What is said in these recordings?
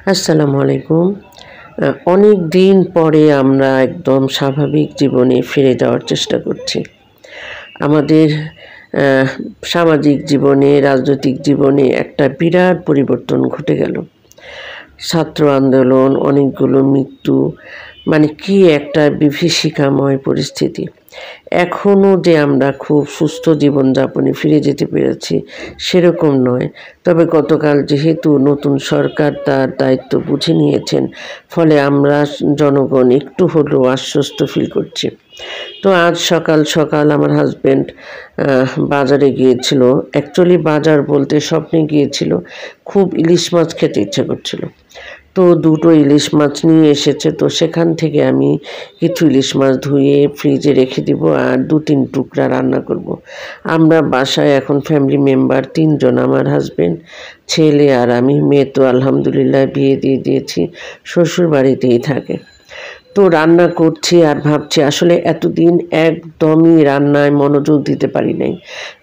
আসসালামু আলাইকুম। অনেক দিন পরে আমরা একদম স্বাভাবিক জীবনে ফিরে যাওয়ার চেষ্টা করছি। আমাদের সামাজিক জীবনে, রাজনৈতিক জীবনে একটা বিরাট পরিবর্তন ঘটে গেল। ছাত্র আন্দোলন, অনেকগুলো মৃত্যু, মানে কি একটা বিভীষিকাময় পরিস্থিতি। এখনও যে আমরা খুব সুস্থ জীবনযাপনে ফিরে যেতে পেরেছি সেরকম নয়। তবে গতকাল যেহেতু নতুন সরকার তার দায়িত্ব বুঝে নিয়েছেন, ফলে আমরা জনগণ একটু হলেও আশ্বস্ত ফিল করছি। তো আজ সকাল সকাল আমার হাজব্যান্ড বাজারে গিয়েছিল। অ্যাকচুয়ালি বাজার বলতে স্বপ্নে গিয়েছিল, খুব ইলিশ মাছ খেতে ইচ্ছে করছিল। তো দুটো ইলিশ মাছ নিয়ে এসেছে। তো সেখান থেকে আমি কিছু ইলিশ মাছ ধুয়ে ফ্রিজে রেখে দিব আর 2-3 টুকরা রান্না করব। আমরা বাসায় এখন ফ্যামিলি মেম্বার 3 জন, আমার হাজব্যান্ড, ছেলে আর আমি। মেয়ে তো আলহামদুলিল্লাহ বিয়ে দিয়ে দিয়েছি, শ্বশুর বাড়িতেই থাকে। তো রান্না করছি আর ভাবছি আসলে এতদিন একদমই রান্নায় মনোযোগ দিতে পারি নাই।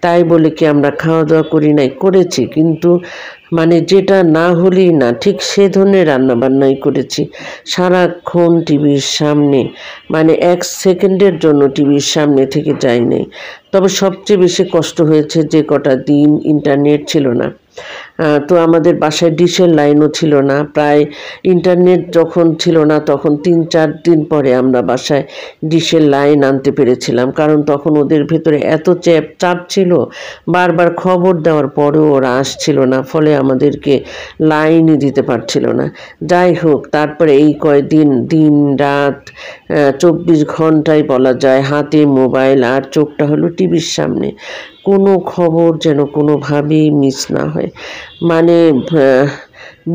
তাই বলে কি আমরা খাওয়া দাওয়া করি নাই? করেছি, কিন্তু মানে যেটা না হলেই না, ঠিক সে ধরনের রান্নাবান্নাই করেছি। সারাক্ষণ টিভির সামনে, মানে 1 সেকেন্ডের জন্য টিভির সামনে থেকে যাই নাই। তবে সবচেয়ে বেশি কষ্ট হয়েছে যে কটা দিন ইন্টারনেট ছিল না। তো আমাদের বাসায় ডিশের লাইনও ছিল না। প্রায় ইন্টারনেট যখন ছিল না তখন 3-4 দিন পরে আমরা বাসায় ডিশের লাইন আনতে পেরেছিলাম, কারণ তখন ওদের ভেতরে এত চাপ ছিল, বারবার খবর দেওয়ার পরেও ওরা আসছিল না, ফলে আমাদেরকে লাইনই দিতে পারছিল না। যাই হোক, তারপরে এই কয়দিন দিন রাত 24 ঘন্টাই বলা যায় হাতে মোবাইল আর চোখটা হলো টিভির সামনে। কোনো খবর যেন কোনোভাবেই মিস না হয়। মানে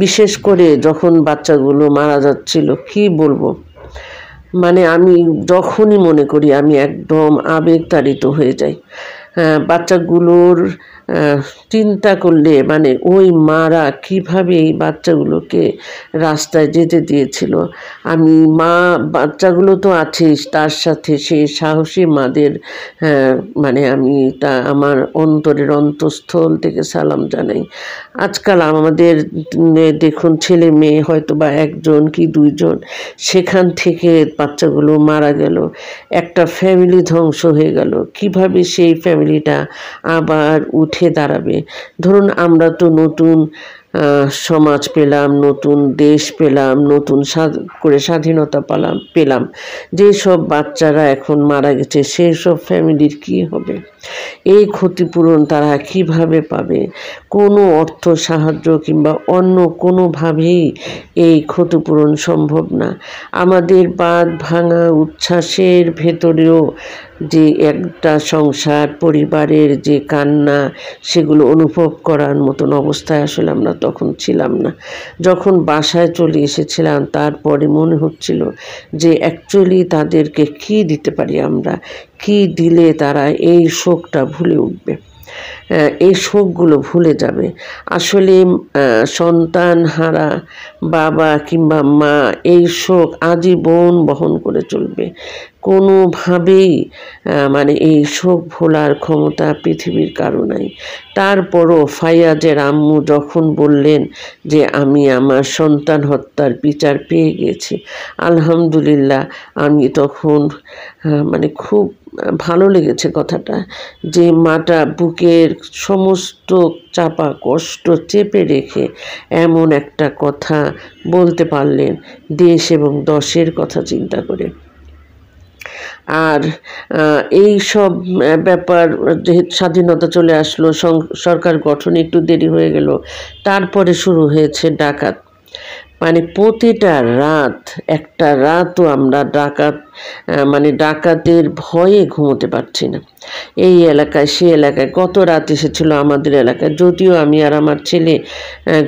বিশেষ করে যখন বাচ্চাগুলো মারা যাচ্ছিল, কি বলবো, মানে আমি যখনই মনে করি আমি একদম আবেগতাড়িত হয়ে যাই। বাচ্চাগুলোর চিন্তা করলে, মানে ওই মারা কিভাবে এই বাচ্চাগুলোকে রাস্তায় যেতে দিয়েছিল। আমি মা, বাচ্চাগুলো তো আছেই, তার সাথে সেই সাহসী মাদের মানে আমি আমার অন্তরের অন্তঃস্থল থেকে সালাম জানাই। আজকাল আমাদের দেখুন ছেলে মেয়ে হয়তো বা 1 জন কি 2 জন, সেখান থেকে বাচ্চাগুলো মারা গেল, একটা ফ্যামিলি ধ্বংস হয়ে গেল। কিভাবে সেই ফ্যামিলিটা আবার উঠে দাঁড়াবে? ধরুন আমরা তো নতুন সমাজ পেলাম, নতুন দেশ পেলাম, নতুন করে স্বাধীনতা পেলাম। যেসব বাচ্চারা এখন মারা গেছে সেই সব ফ্যামিলির কি হবে? এই ক্ষতিপূরণ তারা কিভাবে পাবে? কোনো অর্থ সাহায্য কিংবা অন্য কোনোভাবেই এই ক্ষতিপূরণ সম্ভব না। আমাদের বাঁধ ভাঙা উচ্ছ্বাসের ভেতরেও যে একটা সংসার, পরিবারের যে কান্না, সেগুলো অনুভব করার মতন অবস্থায় আসলে আমরা তখন ছিলাম না। যখন বাসায় চলে এসেছিলাম তারপরে মনে হচ্ছিল যে অ্যাকচুয়ালি তাদেরকে কী দিতে পারি আমরা, কী দিলে তারা এই শোকটা ভুলে উঠবে, এই শোকগুলো ভুলে যাবে। আসলে সন্তান হারা বাবা কিংবা মা এই শোক আজীবন বহন করে চলবে। কোনোভাবেই মানে এই শোক ভোলার ক্ষমতা পৃথিবীর কারো নাই। তারপরও ফাইয়াজের আম্মু যখন বললেন যে আমি আমার সন্তান হত্যার বিচার পেয়ে গেছি, আলহামদুলিল্লাহ, আমি তখন মানে খুব ভালো লেগেছে কথাটা, যে মাটা বুকের সমস্ত চাপা কষ্ট চেপে রেখে এমন একটা কথা বলতে পারলেন দেশ এবং দশের কথা চিন্তা করে। আর এই সব ব্যাপার, যেহেতু স্বাধীনতা চলে আসলো, সরকার গঠনে একটু দেরি হয়ে গেল, তারপরে শুরু হয়েছে ডাকাত। মানে প্রতিটা রাত, একটা রাতও আমরা মানে ডাকাতের ভয়ে ঘুমোতে পারছি না। এই এলাকায় সে এলাকায় গত রাত এসেছিল আমাদের এলাকায়, যদিও আমি আর আমার ছেলে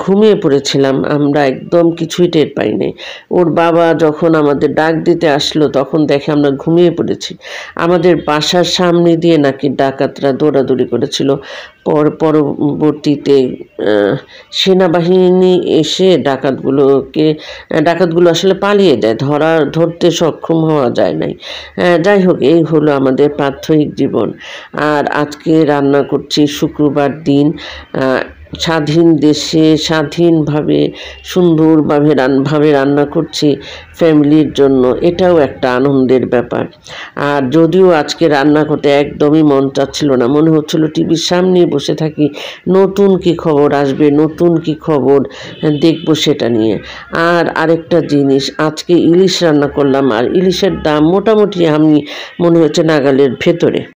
ঘুমিয়ে পড়েছিলাম, আমরা একদম কিছুই টের পাইনি। ওর বাবা যখন আমাদের ডাক দিতে আসলো তখন দেখে আমরা ঘুমিয়ে পড়েছি। আমাদের বাসার সামনে দিয়ে নাকি ডাকাতরা দৌড়াদৌড়ি করেছিল। পরবর্তীতে সেনাবাহিনী এসে ডাকাতগুলো আসলে পালিয়ে যায়, ধরতে সক্ষম হওয়া যায় নাই। যাই হোক, এই হলো আমাদের প্রাত্যহিক জীবন। আর আজকে রান্না করছি শুক্রবার দিন, স্বাধীন দেশে স্বাধীনভাবে সুন্দরভাবে রান্না করছি ফ্যামিলির জন্য, এটাও একটা আনন্দের ব্যাপার। আর যদিও আজকে রান্না করতে একদমই মন চাচ্ছিল না, মনে হচ্ছিল টিভির সামনেই বসে থাকি, নতুন কি খবর আসবে, নতুন কি খবর দেখবো সেটা নিয়ে। আর আরেকটা জিনিস, আজকে ইলিশ রান্না করলাম, আর ইলিশের দাম মোটামুটি আমি মনে হচ্ছে নাগালের ভেতরে।